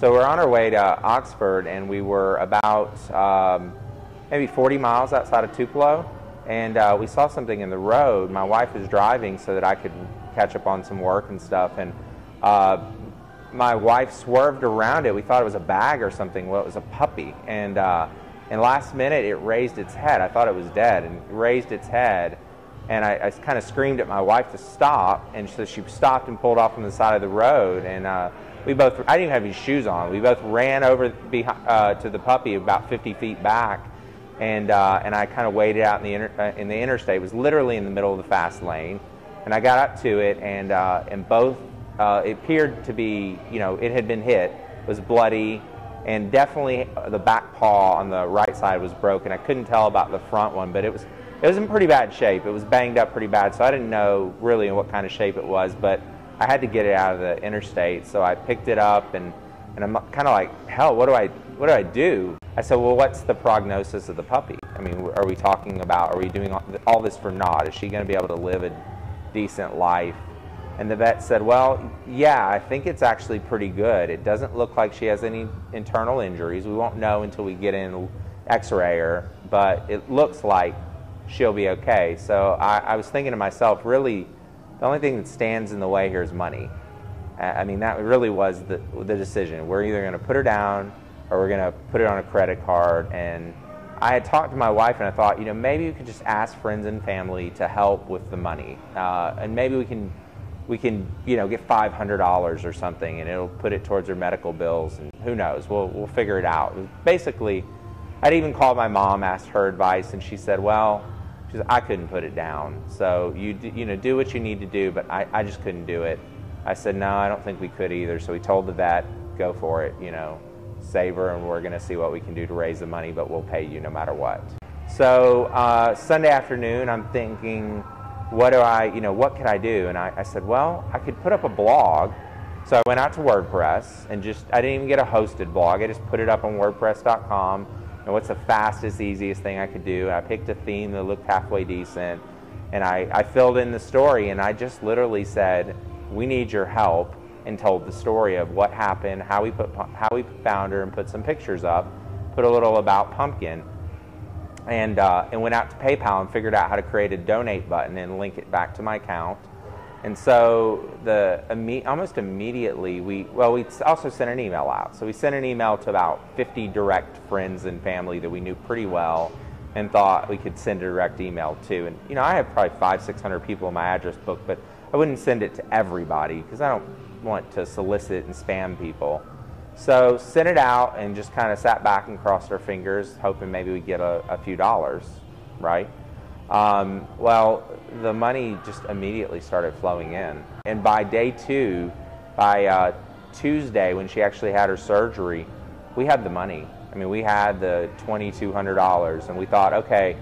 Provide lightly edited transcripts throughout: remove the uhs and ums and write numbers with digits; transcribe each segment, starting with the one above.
So we're on our way to Oxford, and we were about maybe 40 miles outside of Tupelo, and we saw something in the road. My wife was driving so that I could catch up on some work and stuff, and my wife swerved around it. We thought it was a bag or something. Well, it was a puppy, and last minute it raised its head. I thought it was dead, and it raised its head, and I kind of screamed at my wife to stop, and so she stopped and pulled off on the side of the road, and we both, I didn't even have any shoes on. We both ran over to the puppy about 50 feet back, and I kind of waited out in the interstate. It was literally in the middle of the fast lane, and I got up to it, and both, it appeared to be, you know, it had been hit, it was bloody, and definitely the back paw on the right side was broken. I couldn't tell about the front one, but it was in pretty bad shape. It was banged up pretty bad, so I didn't know really in what kind of shape it was, but I had to get it out of the interstate, so I picked it up, and I'm kind of like, hell, what do I do? I said, well, what's the prognosis of the puppy? I mean, are we talking about, are we doing all this for naught? Is she going to be able to live a decent life? And the vet said, well, yeah, I think it's actually pretty good. It doesn't look like she has any internal injuries. We won't know until we get in x-ray her, but it looks like she'll be okay. So I was thinking to myself, really, the only thing that stands in the way here is money. I mean, that really was the decision. We're either going to put her down or we're going to put it on a credit card. And I had talked to my wife, and I thought, you know, maybe we could just ask friends and family to help with the money. And maybe we can, you know, get $500 or something, and it'll put it towards her medical bills, and who knows, we'll figure it out. Basically, I'd even called my mom, asked her advice, and she said, well, I couldn't put it down, so you know, do what you need to do, but I just couldn't do it. I said, no, I don't think we could either. So we told the vet, go for it, you know, save her, and we're going to see what we can do to raise the money, but we'll pay you no matter what. So Sunday afternoon, I'm thinking, what could I do? And I said, well, I could put up a blog. So I went out to WordPress, and I didn't even get a hosted blog. I just put it up on WordPress.com. And what's the fastest, easiest thing I could do? I picked a theme that looked halfway decent, and I filled in the story, and I just literally said, we need your help, and told the story of what happened, how we found her, and put some pictures up, put a little about Pumpkin, and went out to PayPal and figured out how to create a donate button and link it back to my account. And so almost immediately, we also sent an email out. So we sent an email to about 50 direct friends and family that we knew pretty well, and thought we could send a direct email to. And you know, I have probably 500-600 people in my address book, but I wouldn't send it to everybody because I don't want to solicit and spam people. So sent it out and just kind of sat back and crossed our fingers, hoping maybe we'd get a few dollars, right? Well, the money just immediately started flowing in. And by day 2, by Tuesday, when she actually had her surgery, we had the money. I mean, we had the $2,200, and we thought, okay,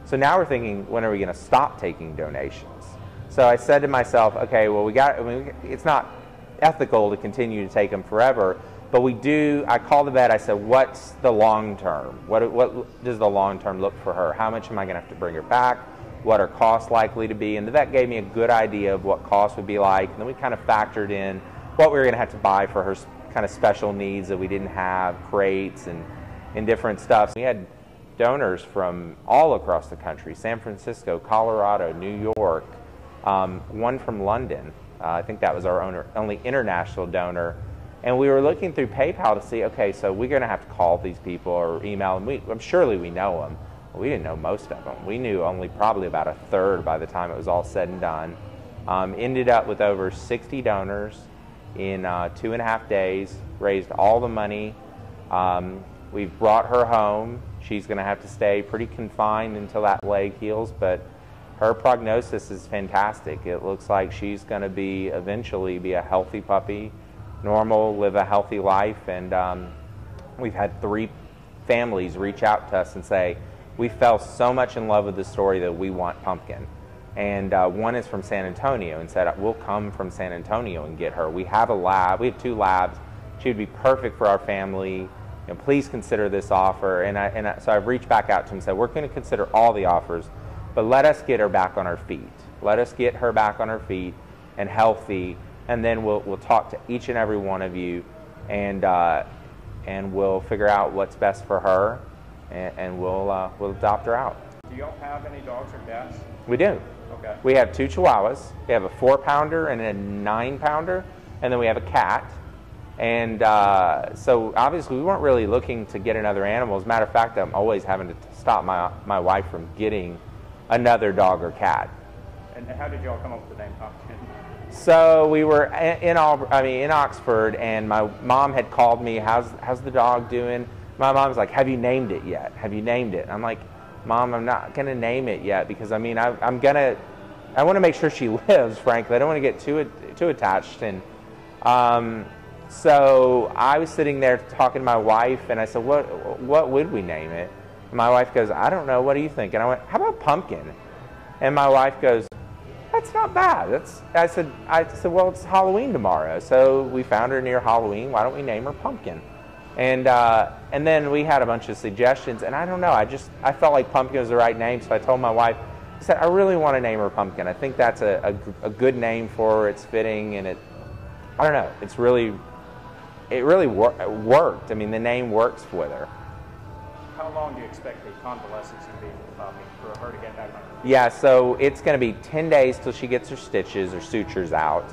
so now we're thinking, when are we going to stop taking donations? So I said to myself, okay, well, it's not ethical to continue to take them forever, but I called the vet, I said, what's the long term? What does the long term look for her? How much am I going to have to bring her back? What are costs likely to be? And the vet gave me a good idea of what costs would be like, and then we kind of factored in what we were going to have to buy for her kind of special needs that we didn't have, crates and different stuff. We had donors from all across the country, San Francisco, Colorado, New York, one from London. I think that was our only international donor. And we were looking through PayPal to see, okay, so we're going to have to call these people or email them. Surely we know them. Well, we didn't know most of them. We knew only probably about a third by the time it was all said and done. Ended up with over 60 donors in 2.5 days, raised all the money. We've brought her home. She's going to have to stay pretty confined until that leg heals, but her prognosis is fantastic. It looks like she's going to eventually be a healthy puppy, normal, live a healthy life, and we've had 3 families reach out to us and say, we fell so much in love with the story that we want Pumpkin. And one is from San Antonio and said, we'll come from San Antonio and get her. We have a lab, we have 2 labs. She would be perfect for our family. You know, please consider this offer. So I've reached back out to him and said, we're going to consider all the offers, but let us get her back on her feet. Let us get her back on her feet and healthy, and then we'll talk to each and every one of you and we'll figure out what's best for her, and we'll adopt her out. Do y'all have any dogs or cats? We do. Okay. We have 2 Chihuahuas. We have a 4-pounder and a 9-pounder, and then we have a cat. And so obviously we weren't really looking to get another animal. As a matter of fact, I'm always having to stop my wife from getting another dog or cat. And how did y'all come up with the name Pumpkin? So we were in Oxford, and my mom had called me. How's the dog doing? My mom's like, have you named it yet? Have you named it? And I'm like, Mom, I'm not gonna name it yet, because I mean I want to make sure she lives. Frankly, I don't want to get too attached. And so I was sitting there talking to my wife, and I said, what would we name it? And my wife goes, I don't know. What do you think? And I went, how about Pumpkin? And my wife goes, that's not bad. I said, well, it's Halloween tomorrow, so we found her near Halloween. Why don't we name her Pumpkin? And then we had a bunch of suggestions, and I don't know. I felt like Pumpkin was the right name, so I told my wife. I said, I really want to name her Pumpkin. I think that's a good name for her. It's fitting, and I don't know. It really worked. I mean, the name works with her. How long do you expect the convalescence to be for the puppy, for her to get back on her feet? Yeah, so it's going to be 10 days till she gets her stitches or sutures out,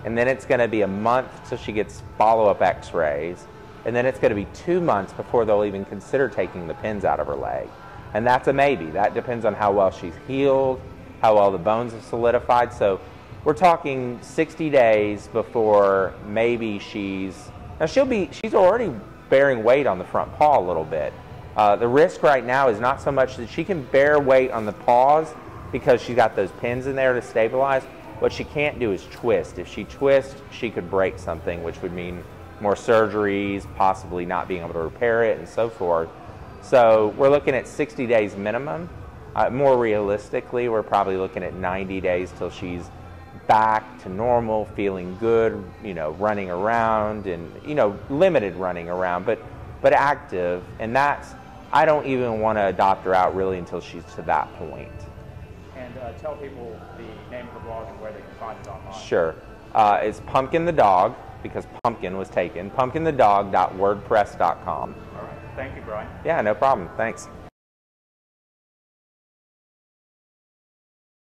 and then it's going to be a month till she gets follow-up x-rays, and then it's going to be 2 months before they'll even consider taking the pins out of her leg. And that's a maybe. That depends on how well she's healed, how well the bones have solidified. So we're talking 60 days before maybe she's already bearing weight on the front paw a little bit. The risk right now is not so much that she can bear weight on the paws because she's got those pins in there to stabilize. What she can't do is twist. If she twists, she could break something, which would mean more surgeries, possibly not being able to repair it, and so forth. So we're looking at 60 days minimum. More realistically, we're probably looking at 90 days till she's back to normal, feeling good, running around, and limited running around, but active. And I don't even want to adopt her out really until she's to that point. And tell people the name of the blog and where they can find it online. Sure. It's Pumpkin the Dog, because Pumpkin was taken. pumpkinthedog.wordpress.com. All right. Thank you, Brian. Yeah, no problem. Thanks.